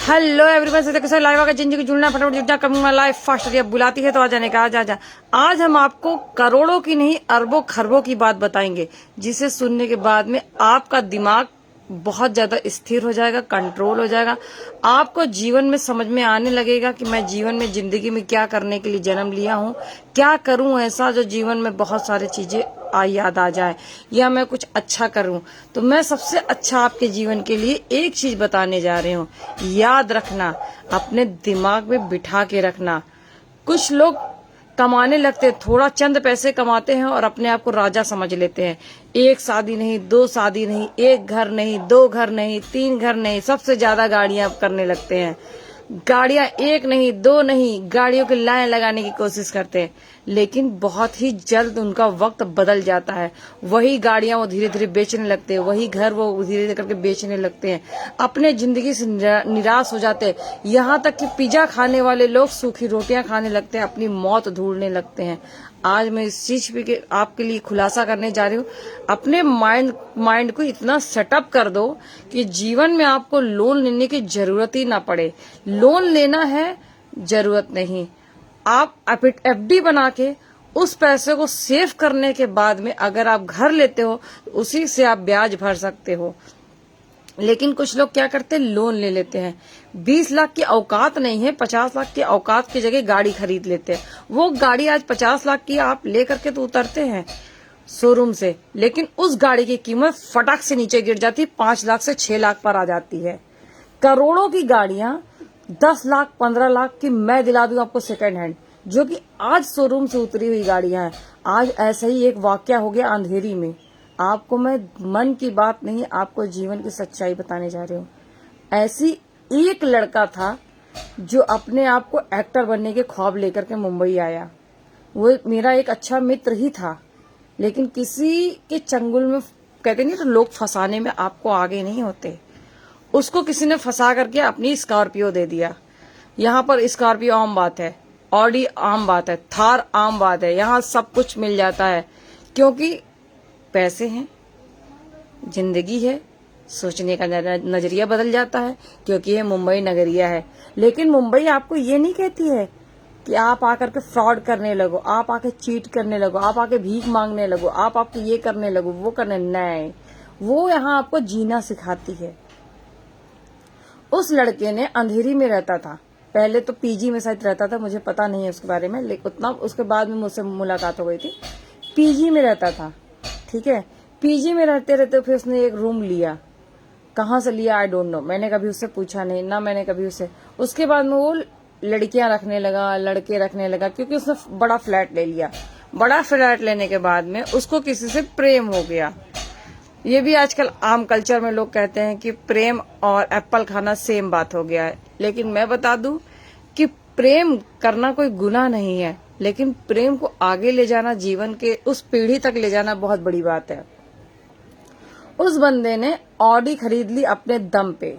Hello everyone, से कैसे live आकर जिंदगी जुड़ना फटाफट जुड़ना करूंगा लाइव फास्ट। अब बुलाती है तो आ जाने का आ जा। आज हम आपको करोड़ों की नहीं अरबों खरबों की बात बताएंगे, जिसे सुनने के बाद में आपका दिमाग बहुत ज्यादा स्थिर हो जाएगा, कंट्रोल हो जाएगा। आपको जीवन में समझ में आने लगेगा कि मैं जीवन में जिंदगी में क्या करने के लिए जन्म लिया हूँ, क्या करूं ऐसा जो जीवन में बहुत सारी चीजें याद आ जाए, या मैं कुछ अच्छा करूं। तो मैं सबसे अच्छा आपके जीवन के लिए एक चीज बताने जा रही हूँ, याद रखना, अपने दिमाग में बिठा के रखना। कुछ लोग कमाने लगते हैं, थोड़ा चंद पैसे कमाते हैं और अपने आप को राजा समझ लेते हैं। एक शादी नहीं, दो शादी नहीं, एक घर नहीं, दो घर नहीं, तीन घर नहीं, सबसे ज्यादा गाड़ियां करने लगते हैं। गाड़ियां एक नहीं, दो नहीं, गाड़ियों की लाइन लगाने की कोशिश करते हैं, लेकिन बहुत ही जल्द उनका वक्त बदल जाता है। वही गाड़ियां वो धीरे धीरे बेचने लगते हैं, वही घर वो धीरे धीरे करके बेचने लगते हैं, अपने जिंदगी से निराश हो जाते हैं। यहाँ तक कि पिज्जा खाने वाले लोग सूखी रोटियां खाने लगते हैं, अपनी मौत ढूंढने लगते हैं। आज मैं इस चीज पे आपके लिए खुलासा करने जा रही हूँ। अपने माइंड को इतना सेटअप कर दो कि जीवन में आपको लोन लेने की जरूरत ही ना पड़े। लोन लेना है जरूरत नहीं, आप एफडी बना के उस पैसे को सेव करने के बाद में अगर आप घर लेते हो तो उसी से आप ब्याज भर सकते हो। लेकिन कुछ लोग क्या करते हैं, लोन ले लेते हैं। 20 लाख की औकात नहीं है, 50 लाख की औकात की जगह गाड़ी खरीद लेते हैं। वो गाड़ी आज 50 लाख की आप ले करके तो उतरते हैं शोरूम से, लेकिन उस गाड़ी की कीमत फटाक से नीचे गिर जाती, 5 लाख से 6 लाख पर आ जाती है। करोड़ों की गाड़ियां 10 लाख 15 लाख की मैं दिला दूं आपको सेकंड हैंड, जो कि आज शोरूम से उतरी हुई गाड़ियां हैं। आज ऐसा ही एक वाकया हो गया अंधेरी में। आपको मैं मन की बात नहीं, आपको जीवन की सच्चाई बताने जा रही हूँ। ऐसी एक लड़का था जो अपने आप को एक्टर बनने के ख्वाब लेकर के मुंबई आया। वो मेरा एक अच्छा मित्र ही था, लेकिन किसी के चंगुल में, कहते नहीं तो लोग फंसाने में आपको आगे नहीं होते, उसको किसी ने फंसा करके अपनी स्कॉर्पियो दे दिया। यहाँ पर स्कॉर्पियो आम बात है, ऑडी आम बात है, थार आम बात है, यहाँ सब कुछ मिल जाता है, क्योंकि पैसे हैं, जिंदगी है, सोचने का नजरिया बदल जाता है, क्योंकि ये मुंबई नगरिया है। लेकिन मुंबई आपको ये नहीं कहती है कि आप आकर के फ्रॉड करने लगो, आप आके चीट करने लगो, आप आके भीख मांगने लगो, आप आके ये करने लगो, वो करने, नहीं, वो यहाँ आपको जीना सिखाती है। उस लड़के ने अंधेरी में रहता था, पहले तो पीजी में शायद रहता था, मुझे पता नहीं है उसके बारे में, लेकिन उतना उसके बाद में मुझसे मुलाकात हो गई थी। पीजी में रहता था, ठीक है। पीजी में रहते रहते फिर उसने एक रूम लिया, कहाँ से लिया आई डोंट नो, मैंने कभी उससे पूछा नहीं ना, मैंने कभी उससे। उसके बाद में वो लड़कियां रखने लगा, लड़के रखने लगा, क्योंकि उसने बड़ा फ्लैट ले लिया। बड़ा फ्लैट लेने के बाद में उसको किसी से प्रेम हो गया। ये भी आजकल आम कल्चर में लोग कहते हैं कि प्रेम और एप्पल खाना सेम बात हो गया है, लेकिन मैं बता दूं कि प्रेम करना कोई गुनाह नहीं है, लेकिन प्रेम को आगे ले जाना, जीवन के उस पीढ़ी तक ले जाना बहुत बड़ी बात है। उस बंदे ने ऑडी खरीद ली अपने दम पे,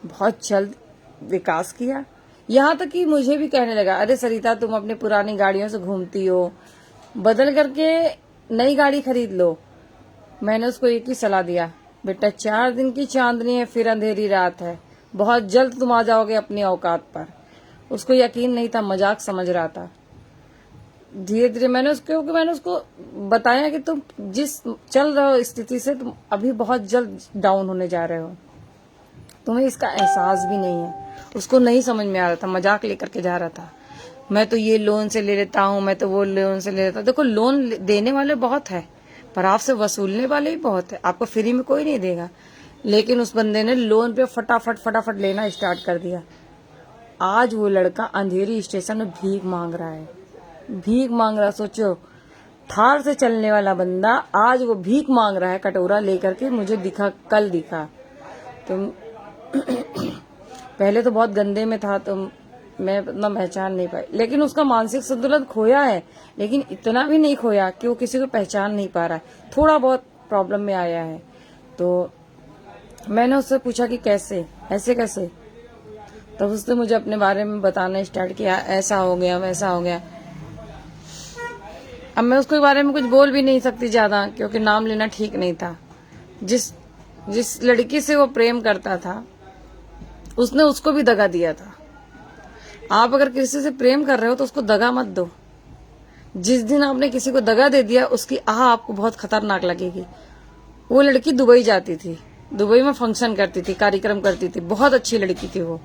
बहुत जल्द विकास किया, यहाँ तक कि मुझे भी कहने लगा, अरे सरिता तुम अपनी पुरानी गाड़ियों से घूमती हो, बदल करके नई गाड़ी खरीद लो। मैंने उसको एक ही सलाह दिया, बेटा 4 दिन की चांदनी है, फिर अंधेरी रात है, बहुत जल्द तुम आ जाओगे अपनी औकात पर। उसको यकीन नहीं था, मजाक समझ रहा था। धीरे धीरे मैंने उसको बताया कि तुम जिस चल रहे हो स्थिति से तुम अभी बहुत जल्द डाउन होने जा रहे हो, तुम्हें इसका एहसास भी नहीं है। उसको नहीं समझ में आ रहा था, मजाक लेकर के जा रहा था, मैं तो ये लोन से ले लेता हूँ, मैं तो वो लोन से ले लेता हूँ। देखो, लोन देने वाले बहुत है, पर आपसे वसूलने वाले भी बहुत है, आपको फ्री में कोई नहीं देगा। लेकिन उस बंदे ने लोन पे फटाफट लेना स्टार्ट कर दिया। आज वो लड़का अंधेरी स्टेशन में भीख मांग रहा है, भीख मांग रहा। सोचो, थार से चलने वाला बंदा आज वो भीख मांग रहा है, कटोरा लेकर के। मुझे दिखा, कल दिखा। तो पहले तो बहुत गंदे में था, तो मैं इतना पहचान नहीं पाई, लेकिन उसका मानसिक संतुलन खोया है, लेकिन इतना भी नहीं खोया कि वो किसी को पहचान नहीं पा रहा है। थोड़ा बहुत प्रॉब्लम में आया है। तो मैंने उससे पूछा कि कैसे, ऐसे कैसे, तब उसने मुझे अपने बारे में बताना स्टार्ट किया, ऐसा हो गया, वैसा हो गया। अब मैं उसके बारे में कुछ बोल भी नहीं सकती ज्यादा, क्योंकि नाम लेना ठीक नहीं था। जिस लड़की से वो प्रेम करता था, उसने उसको भी दगा दिया था। आप अगर किसी से प्रेम कर रहे हो तो उसको दगा मत दो। जिस दिन आपने किसी को दगा दे दिया उसकी आह आपको बहुत खतरनाक लगेगी। वो लड़की दुबई जाती थी, दुबई में फंक्शन करती थी, कार्यक्रम करती थी, बहुत अच्छी लड़की थी वो।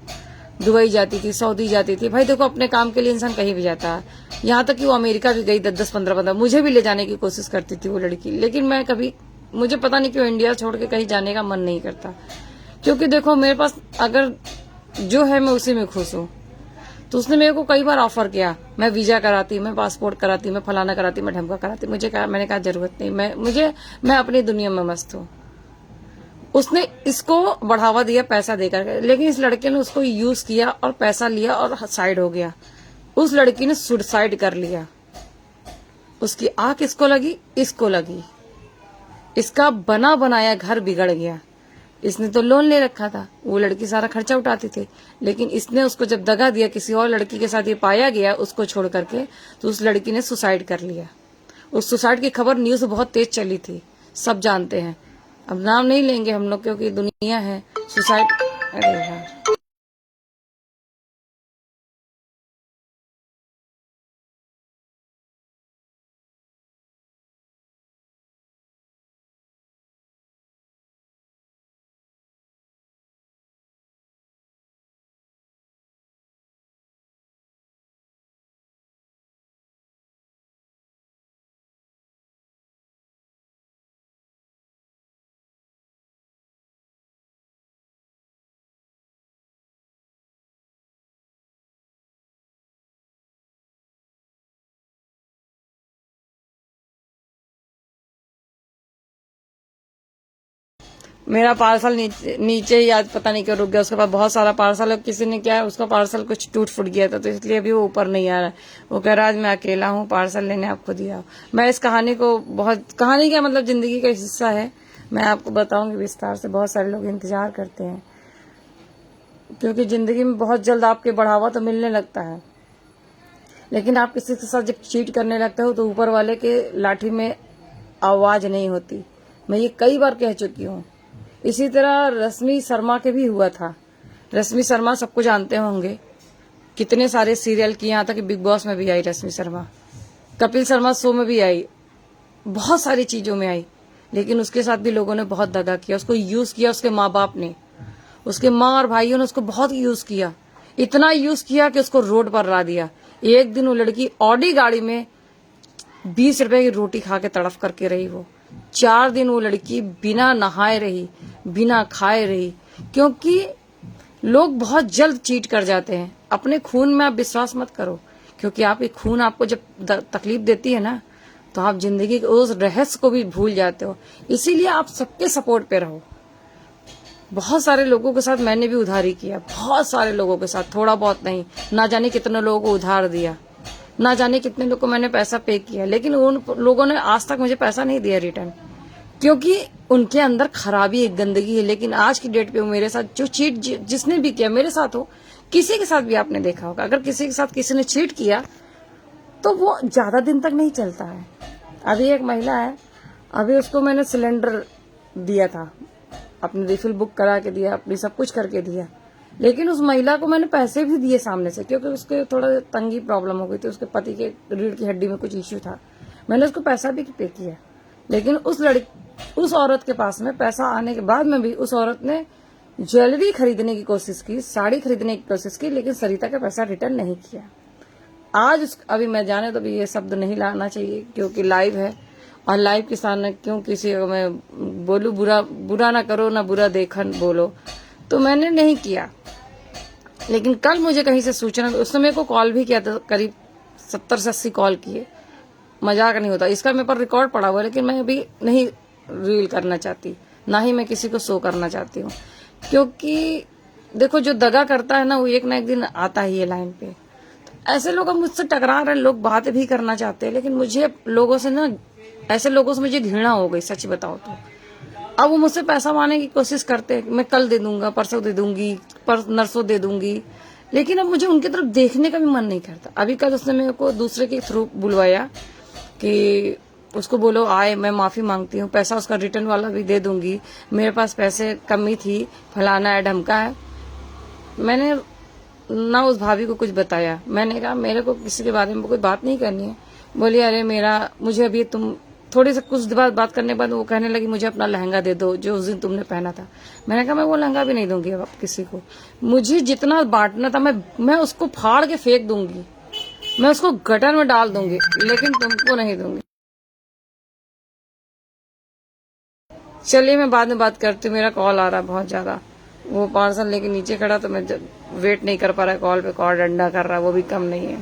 दुबई जाती थी, सऊदी जाती थी। भाई देखो, अपने काम के लिए इंसान कहीं भी जाता है। यहाँ तक कि वो अमेरिका भी गई 10-10, 15-15, मुझे भी ले जाने की कोशिश करती थी वो लड़की। लेकिन मैं कभी, मुझे पता नहीं क्यों इंडिया छोड़ के कहीं जाने का मन नहीं करता। क्योंकि देखो, मेरे पास अगर जो है मैं उसी में खुश हूँ। तो उसने मेरे को कई बार ऑफर किया, मैं वीजा कराती, मैं पासपोर्ट कराती, मैं फलाना कराती, मैं ढमका कराती। मैंने कहा जरूरत नहीं, मैं अपनी दुनिया में मस्त हूँ। उसने इसको बढ़ावा दिया पैसा देकर, लेकिन इस लड़के ने उसको यूज किया और पैसा लिया और साइड हो गया। उस लड़की ने सुसाइड कर लिया। उसकी आंख किसको लगी? इसको लगी। इसका बना बनाया घर बिगड़ गया। इसने तो लोन ले रखा था, वो लड़की सारा खर्चा उठाती थी। लेकिन इसने उसको जब दगा दिया, किसी और लड़की के साथ ये पाया गया उसको छोड़ करके, तो उस लड़की ने सुसाइड कर लिया। उस सुसाइड की खबर न्यूज बहुत तेज चली थी, सब जानते हैं। अब नाम नहीं लेंगे हम लोग, क्योंकि दुनिया है। सुसाइड, अरे यार, मेरा पार्सल नीचे ही आज पता नहीं क्यों रुक गया। उसके पास बहुत सारा पार्सल है। किसी ने क्या है, उसका पार्सल कुछ टूट फूट गया था, तो इसलिए भी वो ऊपर नहीं आ रहा है। वो कह रहा आज मैं अकेला हूँ, पार्सल लेने आप खुद ही आओ। मैं इस कहानी को, बहुत कहानी क्या मतलब जिंदगी का हिस्सा है, मैं आपको बताऊंगी विस्तार से। बहुत सारे लोग इंतजार करते हैं, क्योंकि जिंदगी में बहुत जल्द आपके बढ़ावा तो मिलने लगता है, लेकिन आप किसी के साथ जब चीट करने लगते हो तो ऊपर वाले के लाठी में आवाज नहीं होती। मैं ये कई बार कह चुकी हूँ। इसी तरह रश्मि शर्मा के भी हुआ था। रश्मि शर्मा सबको जानते होंगे, कितने सारे सीरियल किए, यहाँ तक कि बिग बॉस में भी आई रश्मि शर्मा, कपिल शर्मा शो में भी आई, बहुत सारी चीजों में आई। लेकिन उसके साथ भी लोगों ने बहुत दगा किया। उसको यूज किया उसके माँ बाप ने, उसके माँ और भाइयों ने उसको बहुत यूज किया। इतना यूज किया कि उसको रोड पर ला दिया। एक दिन वो लड़की ऑडी गाड़ी में 20 रुपए की रोटी खा के तड़फ करके रही। वो 4 दिन वो लड़की बिना नहाए रही, बिना खाए रही। क्योंकि लोग बहुत जल्द चीट कर जाते हैं। अपने खून में आप विश्वास मत करो, क्योंकि आपकी खून आपको जब तकलीफ देती है ना, तो आप जिंदगी के उस रहस्य को भी भूल जाते हो। इसीलिए आप सबके सपोर्ट पे रहो। बहुत सारे लोगों के साथ मैंने भी उधारी किया, बहुत सारे लोगों के साथ, थोड़ा बहुत नहीं, ना जाने कितने लोगों को उधार दिया, ना जाने कितने लोगों को मैंने पैसा पे किया। लेकिन उन लोगों ने आज तक मुझे पैसा नहीं दिया रिटर्न, क्योंकि उनके अंदर खराबी, एक गंदगी है। लेकिन आज की डेट पे वो मेरे साथ जो चीट जिसने भी किया, मेरे साथ हो, किसी के साथ भी आपने देखा होगा, अगर किसी के साथ किसी ने चीट किया तो वो ज्यादा दिन तक नहीं चलता है। अभी एक महिला है, अभी उसको मैंने सिलेंडर दिया था, अपनी रिफिल बुक करा के दिया, अपनी सब कुछ करके दिया। लेकिन उस महिला को मैंने पैसे भी दिए सामने से, क्योंकि उसके थोड़ा तंगी प्रॉब्लम हो गई थी, उसके पति के रीढ़ की हड्डी में कुछ इश्यू था। मैंने उसको पैसा भी पे किया। लेकिन उस औरत के पास में पैसा आने के बाद में भी उस औरत ने ज्वेलरी खरीदने की कोशिश की, साड़ी खरीदने की कोशिश की, लेकिन सरिता का पैसा रिटर्न नहीं किया। आज अभी मैं जाने तो भी ये शब्द नहीं लाना चाहिए, क्योंकि लाइव है, और लाइव के सामने क्यों किसी को मैं बोलूं, बुरा ना करो, ना बुरा देखन बोलो, तो मैंने नहीं किया। लेकिन कल मुझे कहीं से सूचना, उसने मेरे को कॉल भी किया था, करीब 70 से 80 कॉल किए, मजाक नहीं होता। इसका मेरे पर रिकॉर्ड पड़ा हुआ है, लेकिन मैं अभी नहीं रील करना चाहती, ना ही मैं किसी को शो करना चाहती हूँ। क्योंकि देखो, जो दगा करता है ना, वो एक ना एक दिन आता ही है लाइन पे। तो ऐसे लोग अब मुझसे टकरा रहे हैं, लोग बातें भी करना चाहते हैं, लेकिन मुझे लोगों से ना, ऐसे लोगों से मुझे घृणा हो गई, सच बताओ तो। अब वो मुझसे पैसा मांगने की कोशिश करते हैं, मैं कल दे दूंगा, परसों दे दूंगी, नरसों दे दूंगी, लेकिन अब मुझे उनकी तरफ देखने का भी मन नहीं करता। अभी कल उसने मेरे को दूसरे के थ्रू बुलवाया कि उसको बोलो आए, मैं माफी मांगती हूँ, पैसा उसका रिटर्न वाला भी दे दूंगी, मेरे पास पैसे कमी थी, फलाना है, ढमका है। मैंने ना उस भाभी को कुछ बताया। मैंने कहा मेरे को किसी के बारे में कोई बात नहीं करनी है। बोली अरे मुझे अभी तुम थोड़ी से कुछ बाद बात करने के बाद वो कहने लगी मुझे अपना लहंगा दे दो जो उस दिन तुमने पहना था। मैंने कहा मैं वो लहंगा भी नहीं दूंगी अब किसी को। मुझे जितना बांटना था मैं उसको फाड़ के फेंक दूंगी, मैं उसको गटर में डाल दूंगी, लेकिन तुमको नहीं दूंगी। चलिए मैं बाद में बात करती हूँ, मेरा कॉल आ रहा है बहुत ज्यादा। वो पार्सल लेके नीचे खड़ा तो मैं वेट नहीं कर पा रहा, कॉल पे कॉल डंडा कर रहा है, वो भी कम नहीं है।